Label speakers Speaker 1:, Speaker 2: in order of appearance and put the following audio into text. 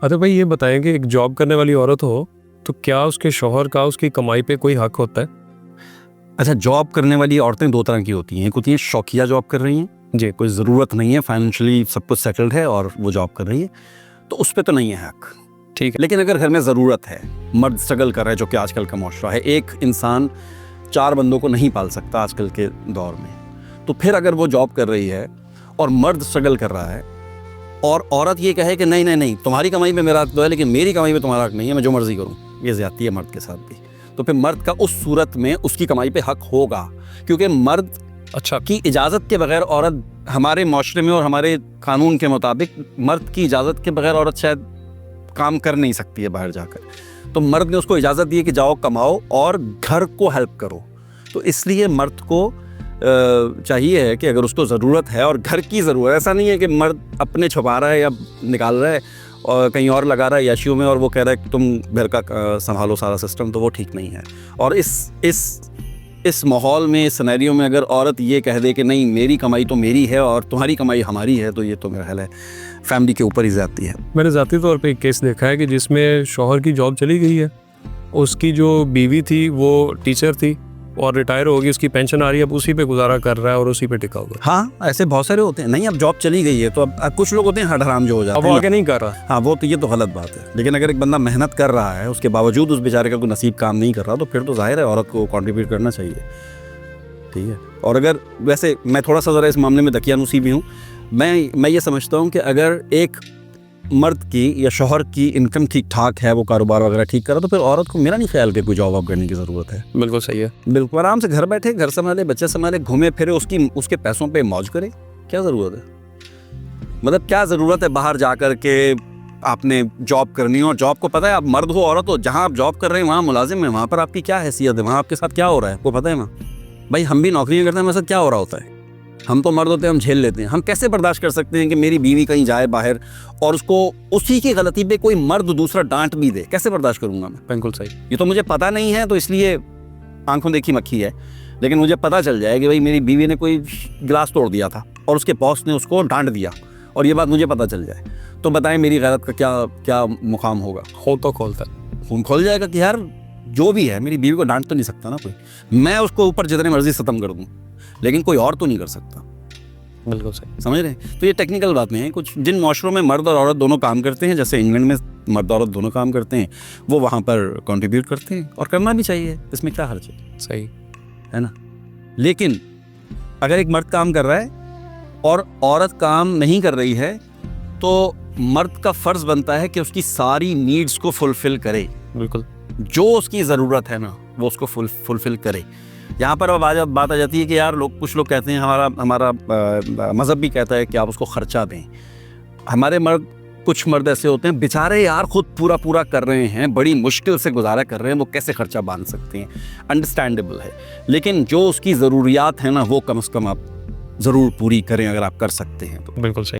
Speaker 1: अच्छा भाई, ये बताएं कि एक जॉब करने वाली औरत हो तो क्या उसके शौहर का उसकी कमाई पे कोई हक होता है?
Speaker 2: अच्छा, जॉब करने वाली औरतें दो तरह की होती हैं। एक होती हैं शौकिया जॉब कर रही हैं
Speaker 1: जी।
Speaker 2: कोई ज़रूरत नहीं है, फाइनेंशियली सब कुछ सेटल्ड है और वो जॉब कर रही है, तो उस पर तो नहीं है हक।
Speaker 1: ठीक है।
Speaker 2: लेकिन अगर घर में ज़रूरत है, मर्द स्ट्रगल कर रहा है, जो कि आजकल का माशरा है, एक इंसान 4 बंदों को नहीं पाल सकता आजकल के दौर में, तो फिर अगर वो जॉब कर रही है और मर्द स्ट्रगल कर रहा है और औरत ये कहे कि नहीं नहीं नहीं, तुम्हारी कमाई में मेरा हक तो है लेकिन मेरी कमाई में तुम्हारा हक नहीं है, मैं जो मर्जी करूँ, ये ज़्यादती है मर्द के साथ भी। तो फिर मर्द का उस सूरत में उसकी कमाई पे हक होगा, क्योंकि मर्द
Speaker 1: अच्छा।
Speaker 2: की इजाज़त के बगैर औरत, हमारे माशरे में और हमारे कानून के मुताबिक मर्द की इजाज़त के बगैर औरत शायद काम कर नहीं सकती है बाहर जाकर। तो मर्द ने उसको इजाज़त दी कि जाओ कमाओ और घर को हेल्प करो। तो इसलिए मर्द को चाहिए है कि अगर उसको ज़रूरत है और घर की ज़रूरत, ऐसा नहीं है कि मर्द अपने छुपा रहा है या निकाल रहा है और कहीं और लगा रहा है याशियों में और वो कह रहा है कि तुम घर का संभालो सारा सिस्टम, तो वो ठीक नहीं है। और इस माहौल में, इस सिनेरियो में अगर औरत ये कह दे कि नहीं मेरी कमाई तो मेरी है और तुम्हारी कमाई हमारी है, तो ये तो मेरा ख्याल है फैमिली के ऊपर ही जाती है।
Speaker 1: मैंने ज़ाती तौर पे एक केस देखा है कि जिसमें शौहर की जॉब चली गई है, उसकी जो बीवी थी वो टीचर थी और रिटायर होगी, उसकी पेंशन आ रही है, अब उसी पे गुजारा कर रहा है और उसी पे टिका हुआ है।
Speaker 2: हाँ, ऐसे बहुत सारे होते हैं। नहीं, अब जॉब चली गई है तो अब कुछ लोग होते हैं हराम जो हो जाते
Speaker 1: अब
Speaker 2: हैं,
Speaker 1: वो आगे नहीं कर रहा।
Speaker 2: हाँ, वो तो ये तो गलत बात है। लेकिन अगर एक बंदा मेहनत कर रहा है, उसके बावजूद उस बेचारे का कोई नसीब काम नहीं कर रहा, तो फिर तो जाहिर है औरत को कंट्रीब्यूट करना चाहिए। ठीक है। और अगर वैसे मैं थोड़ा सा ज़रा इस मामले में दकियानूसी भी हूँ, मैं ये समझता हूँ कि अगर एक मर्द की या शौहर की इनकम ठीक ठाक है, वो कारोबार वगैरह ठीक कर रहा, तो फिर औरत को मेरा नहीं ख्याल कि कोई जॉब वॉब करने की ज़रूरत है।
Speaker 1: बिल्कुल सही है।
Speaker 2: बिल्कुल आराम से घर बैठे, घर संभाले, बच्चे संभाले, घूमे फिरे, उसके पैसों पे मौज करे। क्या ज़रूरत है? मतलब क्या ज़रूरत है बाहर जा कर के आपने जॉब करनी हो? और जॉब को पता है, आप मर्द हो औरत हो, जहाँ आप जॉब कर रहे हैं वहाँ मुलाजिम है, वहाँ पर आपकी क्या हैसियत है, वहाँ आपके साथ क्या हो रहा है, वो पता है ना भाई। हम भी नौकरियाँ करते हैं, हमारे साथ क्या हो रहा होता है। हम तो मर्द होते हैं, हम झेल लेते हैं। हम कैसे बर्दाश्त कर सकते हैं कि मेरी बीवी कहीं जाए बाहर और उसको उसी की गलती पे कोई मर्द दूसरा डांट भी दे? कैसे बर्दाश्त करूंगा मैं?
Speaker 1: बिल्कुल सही।
Speaker 2: ये तो मुझे पता नहीं है, तो इसलिए आंखों देखी मक्खी है। लेकिन मुझे पता चल जाए कि भाई मेरी बीवी ने कोई गिलास तोड़ दिया था और उसके बॉस ने उसको डांट दिया, और ये बात मुझे पता चल जाए, तो बताएं मेरी गैरत का क्या क्या मुकाम होगा?
Speaker 1: हो तो खोलता
Speaker 2: खून खोल जाएगा कि यार जो भी है, मेरी बीवी को डांट तो नहीं सकता ना कोई। मैं उसको ऊपर जितने मर्जी खत्म कर दूं, लेकिन कोई और तो नहीं कर सकता।
Speaker 1: बिल्कुल सही।
Speaker 2: समझ रहे हैं? तो ये टेक्निकल बातें हैं। कुछ जिन माशरों में मर्द और औरत दोनों काम करते हैं, जैसे इंग्लैंड में मर्द औरत दोनों काम करते हैं, वो वहाँ पर कंट्रीब्यूट करते हैं और करना भी चाहिए, इसमें क्या हर्ज है?
Speaker 1: सही
Speaker 2: है ना। लेकिन अगर एक मर्द काम कर रहा है और औरत काम नहीं कर रही है, तो मर्द का फ़र्ज़ बनता है कि उसकी सारी नीड्स को फुलफ़िल करे।
Speaker 1: बिल्कुल।
Speaker 2: जो उसकी ज़रूरत है ना, वो उसको फुलफ़िल करे। यहाँ पर अब बात आ जाती है कि यार कुछ लोग कहते हैं, हमारा मज़हब भी कहता है कि आप उसको ख़र्चा दें। हमारे कुछ मर्द ऐसे होते हैं बेचारे यार खुद पूरा कर रहे हैं, बड़ी मुश्किल से गुजारा कर रहे हैं, वो कैसे ख़र्चा बांध सकते हैं? अंडरस्टैंडेबल है, लेकिन जो उसकी ज़रूरियात हैं ना, वो कम से कम आप ज़रूर पूरी करें अगर आप कर सकते हैं तो।
Speaker 1: बिल्कुल सही।